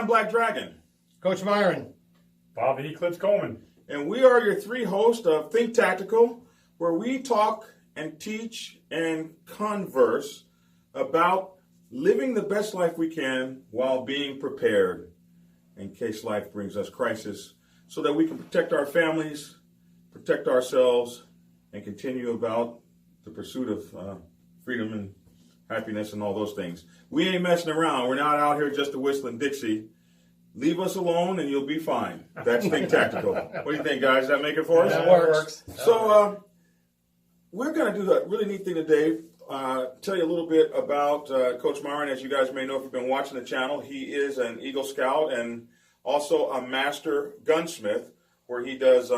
Black Dragon. Coach Myron. Bob, the Eclipse Coleman. And we are your three hosts of Think Tactical, where we talk and teach and converse about living the best life we can while being prepared in case life brings us crisis, so that we can protect our families, protect ourselves, and continue about the pursuit of freedom and happiness and all those things. We ain't messing around. We're not out here just to whistling Dixie. Leave us alone and you'll be fine. That's Think Tactical. What do you think, guys? Does that make it for us? That works. So we're going to do a really neat thing today. Tell you a little bit about Coach Myron. As you guys may know if you've been watching the channel, he is an Eagle Scout and also a master gunsmith, where he does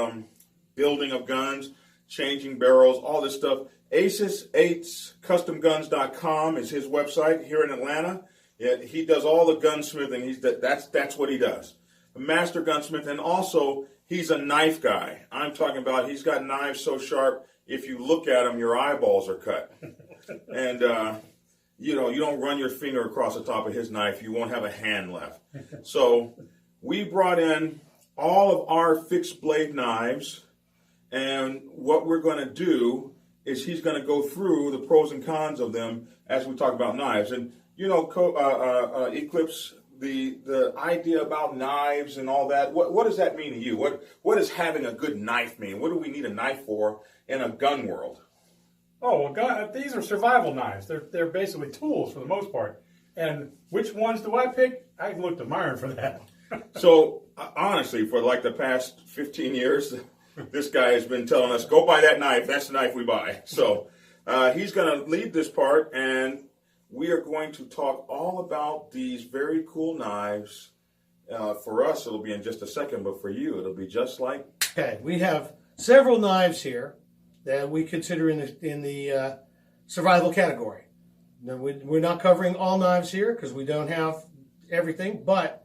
building of guns, changing barrels, all this stuff. Aces8customguns.com is his website here in Atlanta. He does all the gunsmithing. That's what he does. A master gunsmith, and also he's a knife guy. I'm talking about he's got knives so sharp, if you look at them, your eyeballs are cut. And, you don't run your finger across the top of his knife. You won't have a hand left. So we brought in all of our fixed blade knives, and what we're going to do is he's going to go through the pros and cons of them as we talk about knives. And, Eclipse, the idea about knives and all that, what does that mean to you? What does having a good knife mean? What do we need a knife for in a gun world? Oh, well, God, these are survival knives. They're basically tools for the most part. And which ones do I pick? I look to Myron for that. So, honestly, for like the past 15 years, this guy has been telling us, go buy that knife. That's the knife we buy. So, he's going to lead this part, and we are going to talk all about these very cool knives. For us, it'll be in just a second, but for you, it'll be just like... Okay, we have several knives here that we consider in the survival category. Now, we're not covering all knives here because we don't have everything, but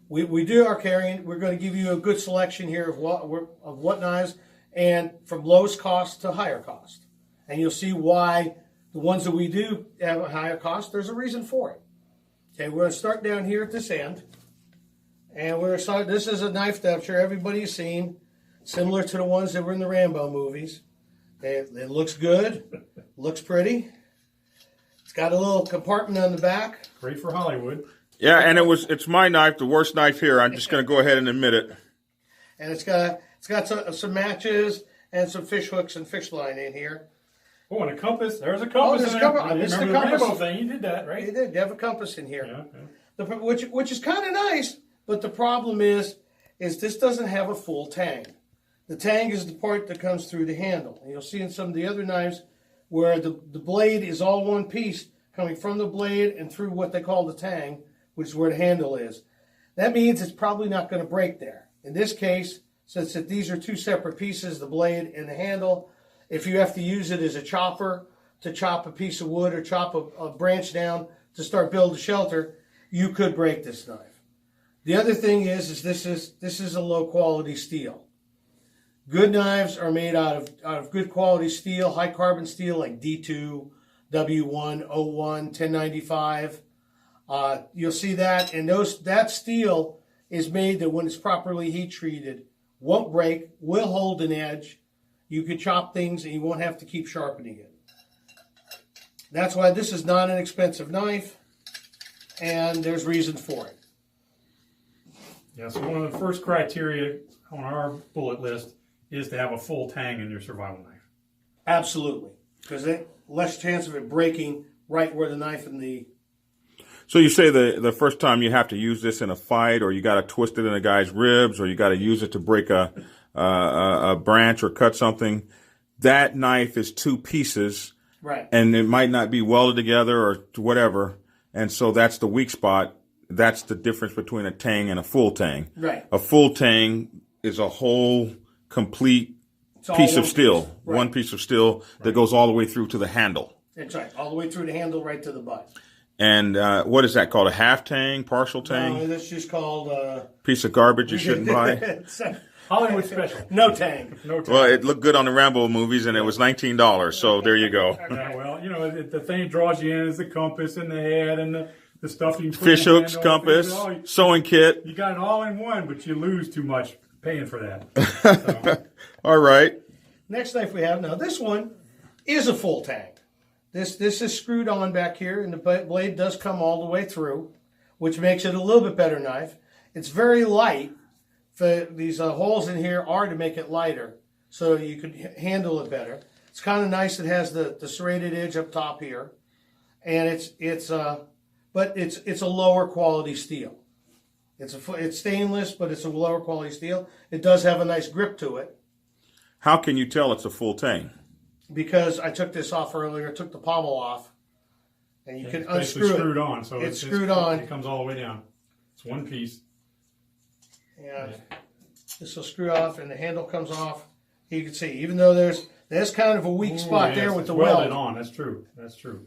we do are carrying. We're going to give you a good selection here of what knives, and from lowest cost to higher cost. And you'll see why the ones that we do have a higher cost, there's a reason for it. Okay, we're going to start down here at this end. And we're going to start, this is a knife that I'm sure everybody's seen, similar to the ones that were in the Rambo movies. It looks good, looks pretty. It's got a little compartment on the back. Great for Hollywood. Yeah, and it's my knife, the worst knife here. I'm just going to go ahead and admit it. And it's got some matches and some fish hooks and fish line in here. Oh, and a compass. There's a compass. There's a compass. This is the Rambo thing. You did that, right? You did. You have a compass in here. Yeah. Which is kind of nice, but the problem is this doesn't have a full tang. The tang is the part that comes through the handle. And you'll see in some of the other knives where the blade is all one piece coming from the blade and through what they call the tang, which is where the handle is. That means it's probably not going to break there. In this case, since these are two separate pieces, the blade and the handle, if you have to use it as a chopper to chop a piece of wood or chop a branch down to start building a shelter, you could break this knife. The other thing is this is a low quality steel. Good knives are made out of good quality steel, high carbon steel like D2, W1, O1, 1095. You'll see that, and that steel is made that when it's properly heat treated, won't break, will hold an edge. You can chop things and you won't have to keep sharpening it. That's why this is not an expensive knife, and there's reasons for it. Yeah, so one of the first criteria on our bullet list is to have a full tang in your survival knife. Absolutely, because less chance of it breaking right where the knife and the... So you say the first time you have to use this in a fight, or you got to twist it in a guy's ribs, or you got to use it to break a branch or cut something. That knife is two pieces, right? And it might not be welded together or whatever, and so that's the weak spot. That's the difference between a tang and a full tang. Right. A full tang is a whole complete piece of steel, right. One piece of steel that goes all the way through to the handle. That's right, all the way through the handle right to the butt. And what is that called? A half tang, partial tang? No, that's just called... piece of garbage you shouldn't buy. Hollywood special. No tang. No tang. Well, it looked good on the Rambo movies, and it was $19, so there you go. Yeah, well, the thing that draws you in is the compass and the head and the stuff you can put Fish in the hooks, handle, compass, things, sewing kit. you got it all in one, but you lose too much paying for that. So, All right. Next knife we have, now this one is a full tang. This is screwed on back here, and the blade does come all the way through, which makes it a little bit better knife. It's very light. These holes in here are to make it lighter, so you can handle it better. It's kind of nice. It has the serrated edge up top here, and it's a lower quality steel. It's stainless, but it's a lower quality steel. It does have a nice grip to it. How can you tell it's a full tang? Because I took this off earlier, took the pommel off, and you can it's unscrew it. screwed on, so It's screwed on. It comes all the way down. It's one piece. And this will screw off, and the handle comes off. You can see, even though there's kind of a weak spot there with the welded weld. on. That's true. That's true.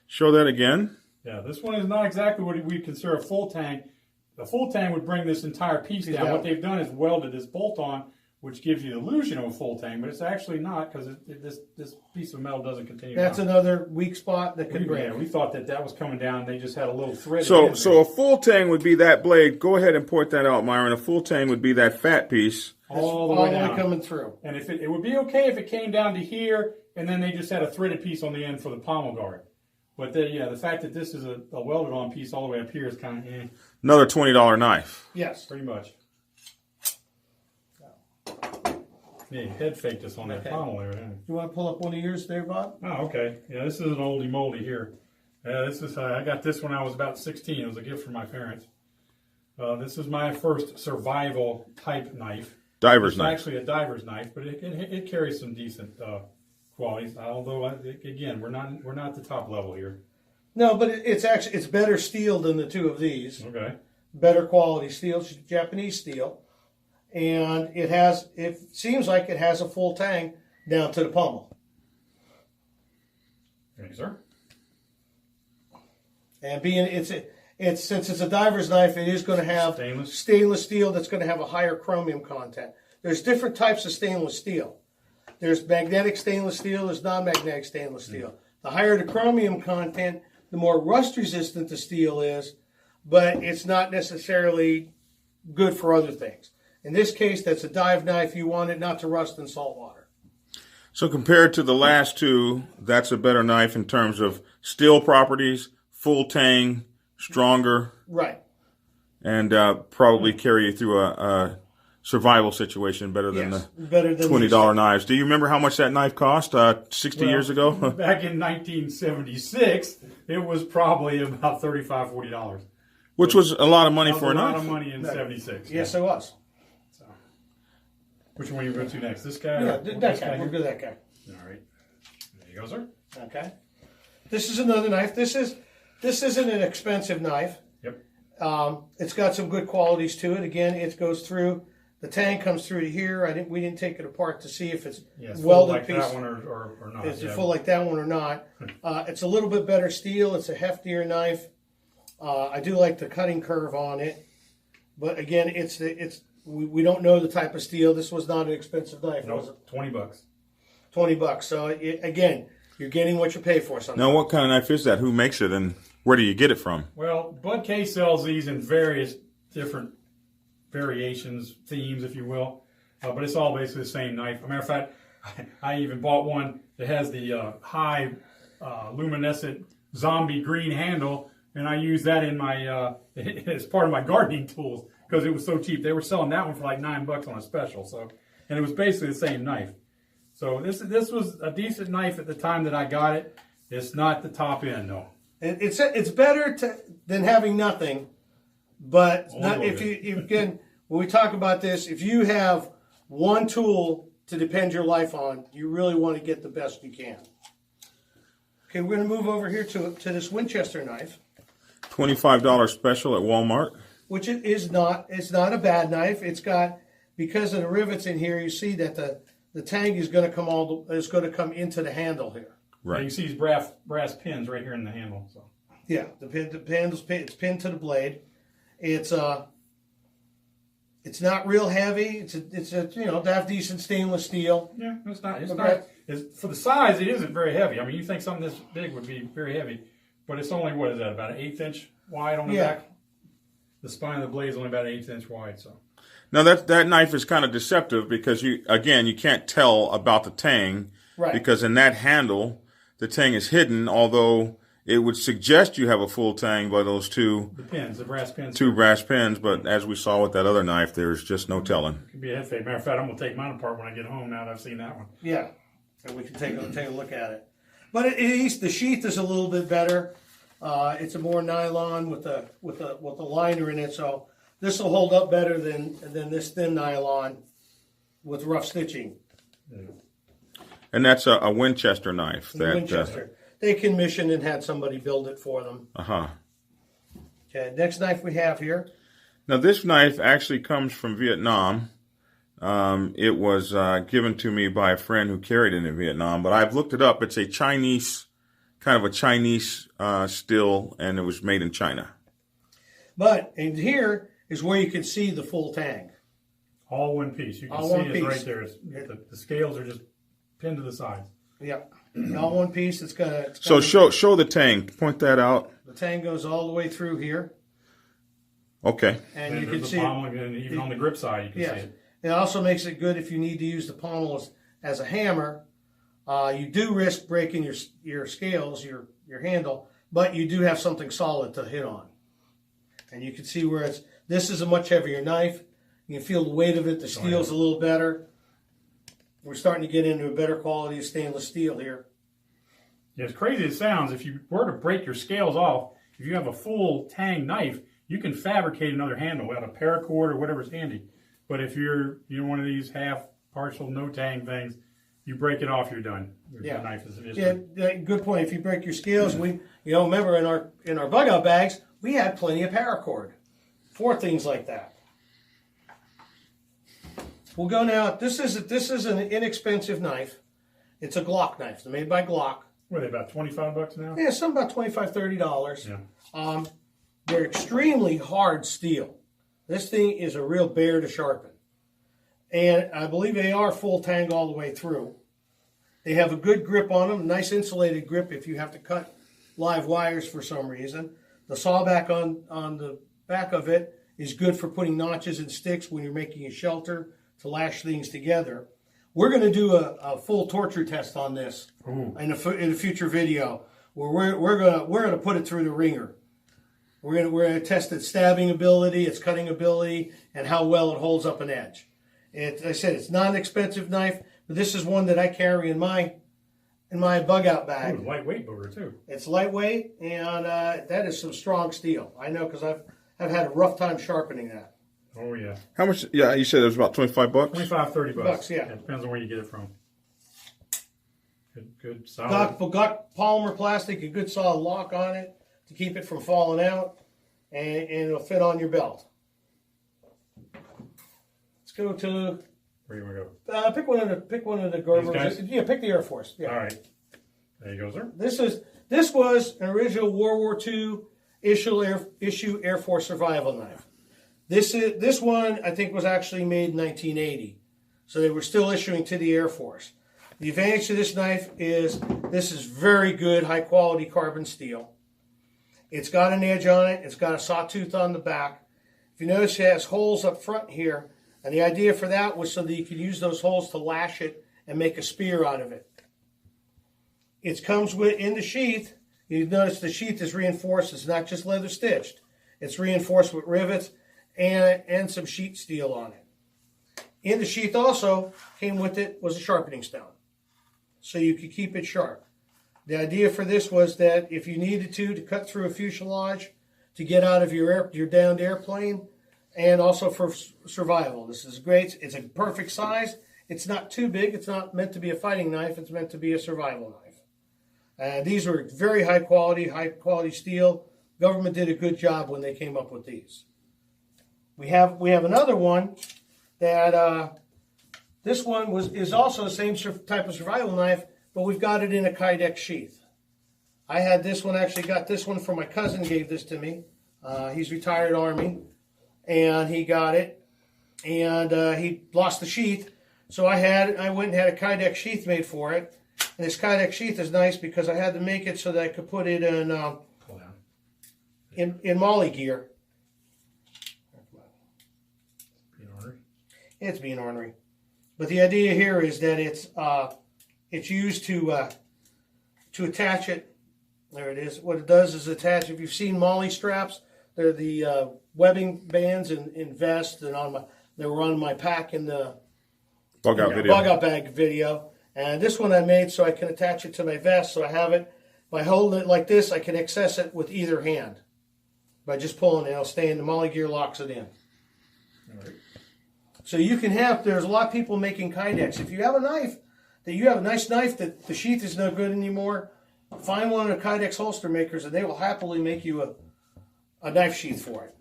Show that again. Yeah, this one is not exactly what we consider a full tang. The full tang would bring this entire piece down. Yeah. What they've done is welded this bolt on, which gives you the illusion of a full tang, but it's actually not, because this piece of metal doesn't continue That's down. another weak spot that could break. Yeah, we thought that was coming down. They just had a little thread. So in there. a full tang would be that blade. Go ahead and point that out, Myron. A full tang would be that fat piece. all the way down. coming through. And if it would be okay if it came down to here, and then they just had a threaded piece on the end for the pommel guard. But the fact that this is a welded on piece all the way up here is kind of Another $20 knife. Yes. pretty much. Yeah, head faked us on that pommel there. Didn't it? You want to pull up one of yours there, Bob? Oh, okay. Yeah, this is an oldie moldy here. Yeah, this is I got this when I was about 16. It was a gift from my parents. This is my first survival type knife. Diver's It's knife. actually a diver's knife, but it carries some decent qualities. Although again, we're not the top level here. No, but it's better steel than the two of these. Okay. Better quality steel, it's Japanese steel, and it seems like it has a full tang down to the pommel. Thank you, sir. And since it's a diver's knife, it is going to have stainless steel that's going to have a higher chromium content. There's different types of stainless steel. There's magnetic stainless steel, there's non-magnetic stainless steel. The higher the chromium content, the more rust resistant the steel is, but it's not necessarily good for other things. In this case, that's a dive knife. You want it not to rust in salt water. So compared to the last two, that's a better knife in terms of steel properties, full tang, stronger, Right. and probably carry you through a survival situation better than Better than $20 knives. Do you remember how much that knife cost 60 years ago? Back in 1976, it was probably about $35, $40. Which was a lot of money for a A lot knife. of money in 76. Yes, it was. So, which one you go to next? This guy? Yeah, or that this guy. We'll here? do that guy. All right. There you go, sir. Okay. This is another knife. This isn't an expensive knife. Yep. It's got some good qualities to it. Again, it goes through. The tang comes through to here. We didn't take it apart to see if it's welded like piece. that one or not. Is it full like that one or not? It's a little bit better steel. It's a heftier knife. I do like the cutting curve on it, but again, we don't know the type of steel. This was not an expensive knife, was it? $20. $20. So again, you're getting what you pay for. Sometimes. Now, what kind of knife is that? Who makes it, and where do you get it from? Well, Bud K sells these in various different variations, themes, if you will, but it's all basically the same knife. As a matter of fact, I even bought one that has the high luminescent zombie green handle, and I use that in my as part of my gardening tools because it was so cheap. They were selling that one for like $9 on a special. So, and it was basically the same knife. So this was a decent knife at the time that I got it. It's not the top end though. It's better than having nothing, but if you can. When we talk about this, if you have one tool to depend your life on, you really want to get the best you can. Okay, we're going to move over here to this Winchester knife. $25 special at Walmart. Which it's not a bad knife. It's got, because of the rivets in here, you see that the tang is going to come into the handle here. Right. And you see these brass pins right here in the handle. So Yeah, it's pinned to the blade. It's not real heavy. It's to have decent stainless steel. yeah, it's not. Okay. For the size, it isn't very heavy. I mean, you think something this big would be very heavy, but it's only, what is that, about an 1/8 inch wide on the back. The spine of the blade is only about 1/8 inch wide. So Now that knife is kind of deceptive because you can't tell about the tang, Right. because in that handle the tang is hidden. Although it would suggest you have a full tang by those the brass pins. two brass pins. But as we saw with that other knife, there's just no telling. Could be a head fake. Matter of fact, I'm gonna take mine apart when I get home. Now that I've seen that one. Yeah, and we can take a look at it. But at least the sheath is a little bit better. It's a more nylon with a liner in it, so this will hold up better than this thin nylon with rough stitching. And that's a Winchester knife. Winchester. They commissioned and had somebody build it for them. Okay, next knife we have here. Now this knife actually comes from Vietnam. It was given to me by a friend who carried it in Vietnam, but I've looked it up. It's a Chinese, kind of a Chinese still, and it was made in China. But and here is where you can see the full tang. All one piece. You can see it right there. The scales are just pinned to the sides. Yeah, all one piece. It's gonna. So show the tang. Point that out. The tang goes all the way through here. Okay. And you can can see pommel, and even on the grip side, you can see it. It also makes it good if you need to use the pommel as a hammer. You do risk breaking your scales, your handle, but you do have something solid to hit on. And you can see where this is a much heavier knife. You can feel the weight of it. The steel's a little better. We're starting to get into a better quality of stainless steel here. Yeah, as crazy as it sounds, if you were to break your scales off, if you have a full tang knife, you can fabricate another handle out of paracord or whatever's handy. But if you're one of these half partial no tang things, you break it off, you're done. Your knife is good point. If you break your scales, remember in our bug out bags we had plenty of paracord for things like that. We'll go now. This is an inexpensive knife. It's a Glock knife. It's made by Glock. What are they, about $25 now? Yeah, some about $25, $30. Yeah. They're extremely hard steel. This thing is a real bear to sharpen. And I believe they are full tang all the way through. They have a good grip on them, nice insulated grip if you have to cut live wires for some reason. The sawback on the back of it is good for putting notches and sticks when you're making a shelter to lash things together. We're going to do a full torture test on this in a future video where we're going to put it through the ringer. We're going to test its stabbing ability, its cutting ability, and how well it holds up an edge. I said it's not an expensive knife, but this is one that I carry in my bug out bag. Ooh, lightweight booger too. It's lightweight, and that is some strong steel. I know because I've had a rough time sharpening that. Oh yeah. How much? Yeah, you said it was about $25. $25, $30. Yeah. It depends on where you get it from. Good solid. Got polymer plastic, a good solid lock on it to keep it from falling out, and it'll fit on your belt. Let's go to. Where do you want to go? Pick one of the Gerbers. Yeah, pick the Air Force. Yeah. All right. There you go, sir. This was an original World War II issue Air Force survival knife. This one I think was actually made in 1980, so they were still issuing to the Air Force. The advantage to this knife is this is very good, high quality carbon steel. It's got an edge on it. It's got a sawtooth on the back. If you notice, it has holes up front here, and the idea for that was so that you could use those holes to lash it and make a spear out of it. It comes with in the sheath. You notice the sheath is reinforced. It's not just leather stitched. It's reinforced with rivets and some sheet steel on it. In the sheath also came with it was a sharpening stone, so you could keep it sharp. The idea for this was that if you needed to cut through a fuselage to get out of your downed airplane, and also for survival. This is great. It's a perfect size. It's not too big. It's not meant to be a fighting knife. It's meant to be a survival knife. These were very high quality steel. Government did a good job when they came up with these. We have another one that this one is also the same type of survival knife, but we've got it in a Kydex sheath. I had this one, actually got this one from my cousin, gave this to me. He's retired Army, and he got it, and he lost the sheath, so I went and had a Kydex sheath made for it. And this Kydex sheath is nice because I had to make it so that I could put it in. in Molly gear. Being ornery. It's being ornery. But the idea here is that it's used to attach it. There it is. What it does is attach. If you've seen Molly straps, they're the webbing bands in vests, and they were on my pack in the Bug out video. Bug out bag video. And this one I made so I can attach it to my vest, so I have it. By holding it like this, I can access it with either hand. By just pulling it, it'll stay in. The Molly gear locks it in. All right. So you can have, there's a lot of people making kydex. If you have a knife, that you have a nice knife that the sheath is no good anymore, find one of the kydex holster makers and they will happily make you a knife sheath for it.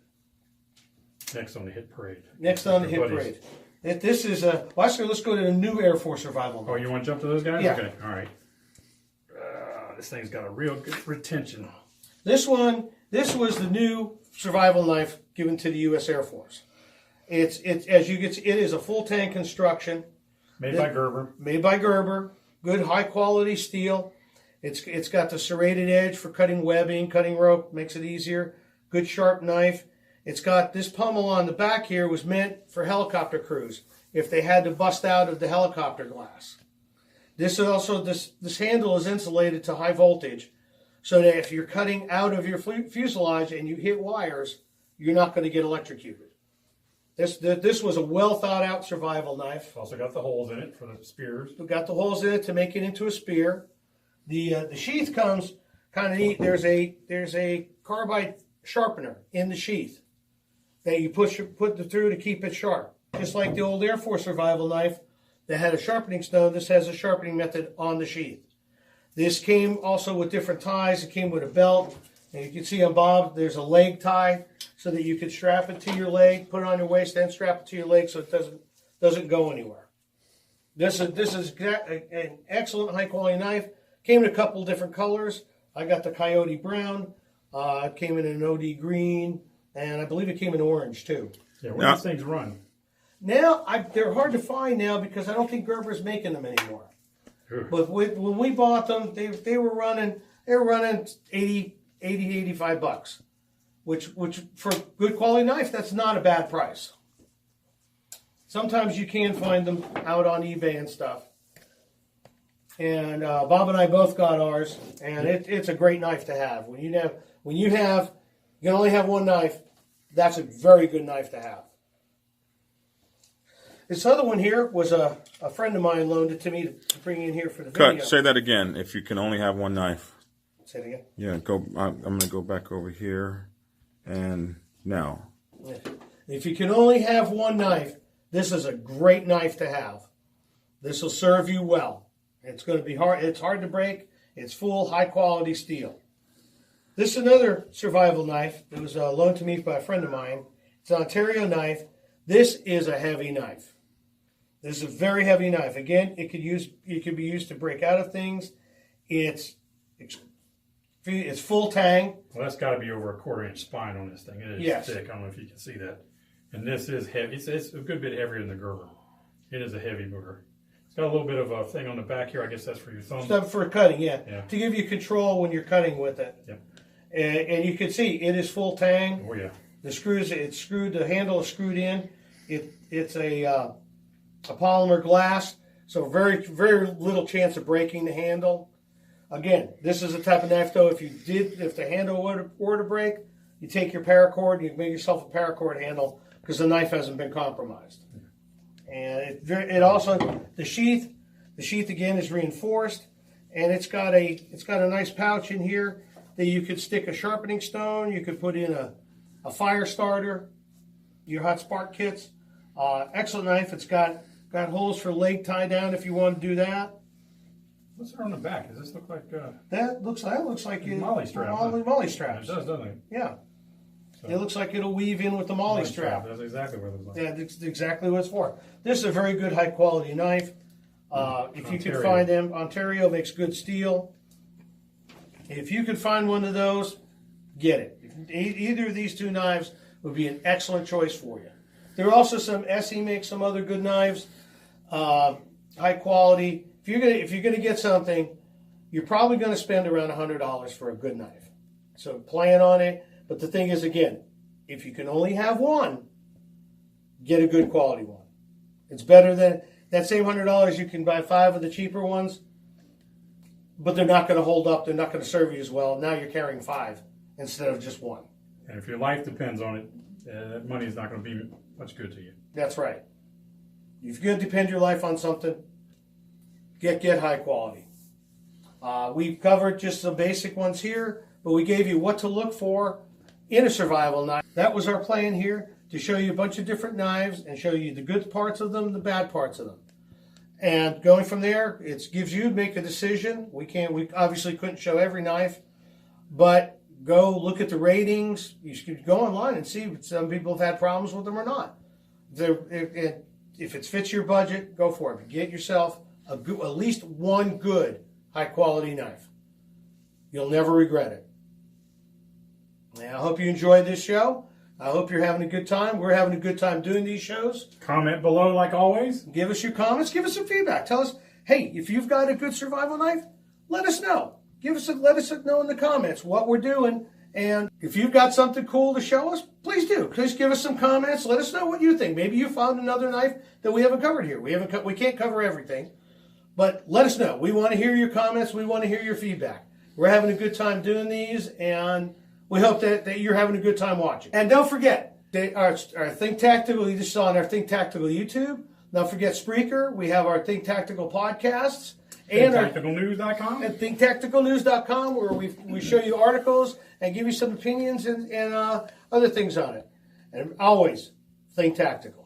Next on the hit parade. Next on the hit Buddies. parade. This is well, actually, let's go to the new Air Force survival. Oh, you want to jump to those guys? Yeah. Okay, all right. This thing's got a real good retention. This was the new survival knife given to the U.S. Air Force. It's as you get, it is a full tang construction. Made by Gerber. Made by Gerber. Good high quality steel. It's got the serrated edge for cutting webbing, cutting rope, makes it easier. Good sharp knife. It's got this pommel on the back here was meant for helicopter crews if they had to bust out of the helicopter glass. This is also this handle is insulated to high voltage, so that if you're cutting out of your fuselage and you hit wires, you're not going to get electrocuted. This was a well thought out survival knife. Also got the holes in it for the spears. We've got the holes in it to make it into a spear. The sheath comes kind of neat. There's a carbide sharpener in the sheath that you put through to keep it sharp. Just like the old Air Force survival knife that had a sharpening stone, this has a sharpening method on the sheath. This came also with different ties. It came with a belt. And you can see on Bob, there's a leg tie so that you can strap it to your leg, put it on your waist, then strap it to your leg so it doesn't go anywhere. This is an excellent high quality knife. Came in a couple different colors. I got the Coyote Brown. It came in an OD green, and I believe it came in orange too. Yeah, where do these things run? Now they're hard to find now because I don't think Gerber's making them anymore. Ooh. But when we bought them, they were running 85 bucks, which for good quality knife, that's not a bad price. Sometimes you can find them out on eBay and stuff. And Bob and I both got ours, and it's a great knife to have. When you can only have one knife, that's a very good knife to have. This other one here was a friend of mine loaned it to me to bring in here for the video. Say that again. If you can only have one knife. Say it again. Yeah, I'm going to go back over here, and now. If you can only have one knife, this is a great knife to have. This will serve you well. It's going to be hard. It's hard to break. It's full, high quality steel. This is another survival knife that was loaned to me by a friend of mine. It's an Ontario knife. This is a heavy knife. This is a very heavy knife. Again, it could be used to break out of things. It's full tang. Well, that's got to be over a 1/4 inch spine on this thing. It is thick. I don't know if you can see that. And this is heavy. It's a good bit heavier than the Gerber. It is a heavy booger. It's got a little bit of a thing on the back here. I guess that's for your thumb. Stuff for cutting, yeah. To give you control when you're cutting with it. Yep. And you can see it is full tang. Oh yeah. The screws, it's screwed. The handle is screwed in. It's a polymer glass, so very little chance of breaking the handle. Again, this is the type of knife though. If the handle were to break, you take your paracord, you make yourself a paracord handle because the knife hasn't been compromised. And it also the sheath again is reinforced, and it's got a nice pouch in here that you could stick a sharpening stone. You could put in a fire starter, your hot spark kits. Excellent knife. It's got holes for leg tie down if you want to do that. What's there on the back? Does this look like That looks like Molly strap? Molly straps. It does, doesn't it? Yeah. So, It looks like it'll weave in with the Molly strap. That's exactly what it looks like. Yeah, that's exactly what it's for. This is a very good high quality knife. If you could Ontario. find them, Ontario makes good steel. If you could find one of those, get it. Either of these two knives would be an excellent choice for you. There are also some SE makes some other good knives, high quality. If you're gonna get something, you're probably gonna spend around $100 for a good knife. So plan on it. But the thing is, again, if you can only have one, get a good quality one. It's better than that same $100. You can buy 5 of the cheaper ones, but they're not going to hold up. They're not going to serve you as well. Now you're carrying 5 instead of just one. And if your life depends on it, that money is not going to be much good to you. That's right. If you're going to depend your life on something, get high quality. We've covered just some basic ones here, but we gave you what to look for in a survival knife. That was our plan here, to show you a bunch of different knives and show you the good parts of them, the bad parts of them. And going from there, it gives you to make a decision. We obviously couldn't show every knife, but go look at the ratings. You should go online and see if some people have had problems with them or not. If it fits your budget, go for it. Get yourself at least one good high-quality knife. You'll never regret it. And I hope you enjoyed this show. I hope you're having a good time. We're having a good time doing these shows. Comment below like always. Give us your comments. Give us some feedback. Tell us, hey, if you've got a good survival knife, let us know. Let us know in the comments what we're doing. And if you've got something cool to show us, please do. Please give us some comments. Let us know what you think. Maybe you found another knife that we haven't covered here. We can't cover everything, but let us know. We want to hear your comments. We want to hear your feedback. We're having a good time doing these, and we hope that you're having a good time watching. And don't forget, our Think Tactical, you just saw on our Think Tactical YouTube. Don't forget Spreaker. We have our Think Tactical podcasts. And ThinkTacticalNews.com. And ThinkTacticalNews.com, where we show you articles and give you some opinions and other things on it. And always, think tactical.